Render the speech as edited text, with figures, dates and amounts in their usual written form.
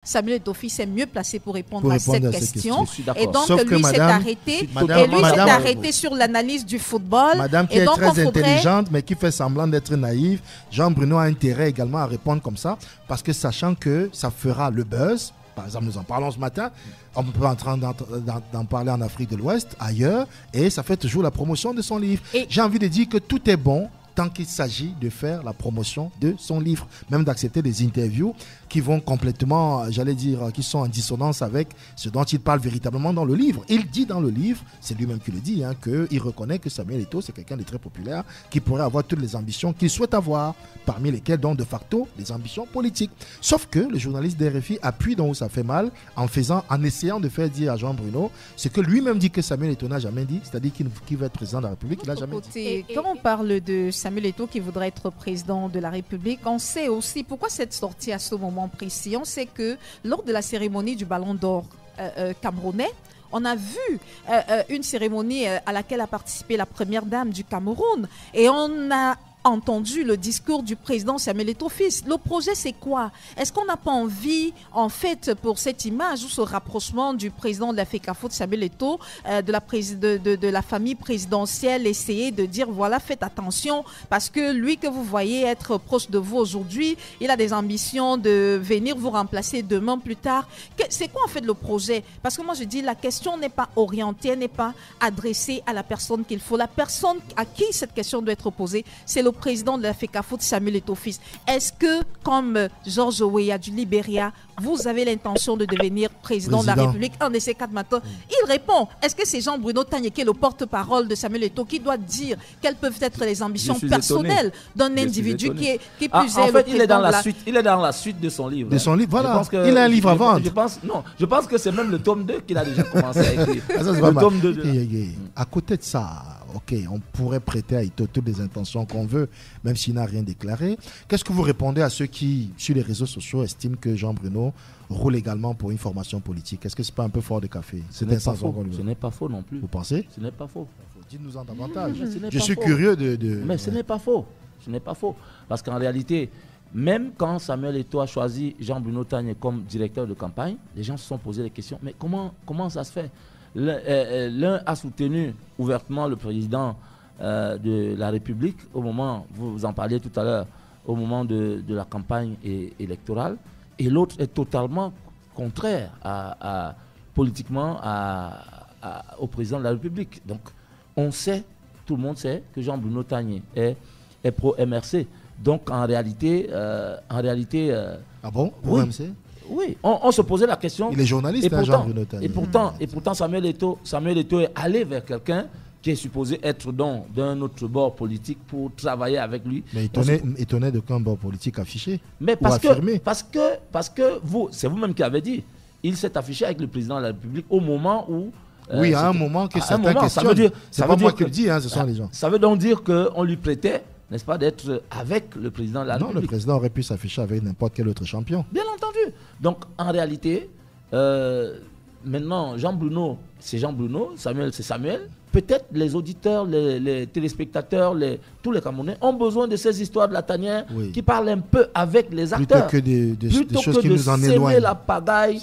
Samuel Eto'o est mieux placé pour répondre à cette question. Et donc, sauf lui s'est arrêté sur l'analyse du football. Madame qui est très intelligente, mais qui fait semblant d'être naïve, Jean-Bruno a intérêt également à répondre comme ça, parce que sachant que ça fera le buzz. Par exemple, nous en parlons ce matin, on peut en train d'en parler en Afrique de l'Ouest, ailleurs, et ça fait toujours la promotion de son livre. J'ai envie de dire que tout est bon tant qu'il s'agit de faire la promotion de son livre, même d'accepter des interviews qui vont complètement, j'allais dire, qui sont en dissonance avec ce dont il parle véritablement dans le livre. Il dit dans le livre, c'est lui-même qui le dit, qu'il reconnaît que Samuel Eto'o, c'est quelqu'un de très populaire, qui pourrait avoir toutes les ambitions qu'il souhaite avoir, parmi lesquelles, donc, de facto, des ambitions politiques. Sauf que le journaliste d'RFI appuie dans où ça fait mal, en essayant de faire dire à Jean-Bruno ce que lui-même dit que Samuel Eto'o n'a jamais dit, c'est-à-dire qu'il veut être président de la République, il n'a jamais dit. Quand on parle de Samuel Eto'o qui voudrait être président de la République, on sait aussi pourquoi cette sortie à ce moment précis. On sait que lors de la cérémonie du Ballon d'Or camerounais, on a vu une cérémonie à laquelle a participé la première dame du Cameroun et on a entendu le discours du président Samuel Eto'o fils. Le projet, c'est quoi? Est-ce qu'on n'a pas envie, en fait, pour cette image ou ce rapprochement du président de la FECAFO de Samuel Eto'o, de la famille présidentielle, essayer de dire, voilà, faites attention, parce que lui que vous voyez être proche de vous aujourd'hui, il a des ambitions de venir vous remplacer demain plus tard. C'est quoi, en fait, le projet? Parce que moi, je dis, la question n'est pas orientée, n'est pas adressée à la personne qu'il faut. La personne à qui cette question doit être posée, c'est le président de la FECAFO de Samuel Eto'o fils. Est-ce que, comme George Weah du Libéria, vous avez l'intention de devenir président de la République? Un de ces 4 matins. Il répond. Est-ce que c'est Jean-Bruno Tagné qui est le porte-parole de Samuel Eto'o qui doit dire quelles peuvent être les ambitions personnelles d'un individu qui plus en fait, il est dans la suite de son livre. De son livre, voilà. Il a un livre à vendre. Je pense que c'est même le tome 2 qu'il a déjà commencé à écrire. Le tome 2. À côté de ça, ok, on pourrait prêter à Eto'o toutes les intentions qu'on veut, même s'il n'a rien déclaré. Qu'est-ce que vous répondez à ceux qui, sur les réseaux sociaux, estiment que Jean-Bruno roule également pour une formation politique? Est-ce que ce n'est pas un peu fort de café? Ce n'est pas faux. Ce n'est pas faux non plus. Vous pensez? Ce n'est pas faux. Dites-nous en davantage. Je suis curieux de... Mais ce n'est pas faux. Ce n'est pas faux. Parce qu'en réalité, même quand Samuel Eto'o a choisi Jean-Bruno Tagné comme directeur de campagne, les gens se sont posé des questions. Mais comment ça se fait? L'un a soutenu ouvertement le président de la République au moment, vous en parliez tout à l'heure, au moment de la campagne électorale, et l'autre est totalement contraire politiquement au président de la République. Donc on sait, tout le monde sait que Jean-Bruno Tagné est pro-MRC. Donc en réalité... ah bon? Pro-MRC? Oui, on se posait la question. Il est journaliste, Jean-Bruno Tagné. Et pourtant Samuel Eto'o est allé vers quelqu'un qui est supposé être d'un autre bord politique pour travailler avec lui. Mais étonné d'aucun bord politique affiché. Mais parce que c'est vous-même qui avez dit, il s'est affiché avec le président de la République au moment où... oui, à un moment que certains questionnent. C'est pas moi qui le dis, ce sont les gens. Ça veut donc dire qu'on lui prêtait, n'est-ce pas, d'être avec le président de la République. Non, le président aurait pu s'afficher avec n'importe quel autre champion. Bien entendu. Donc, en réalité, maintenant, Jean-Bruno, c'est Jean-Bruno, Samuel, c'est Samuel. Peut-être les auditeurs, les téléspectateurs, tous les Camerounais ont besoin de ces histoires de la tanière qui parlent un peu avec les acteurs. Plutôt que des choses qui nous en éloignent. La pagaille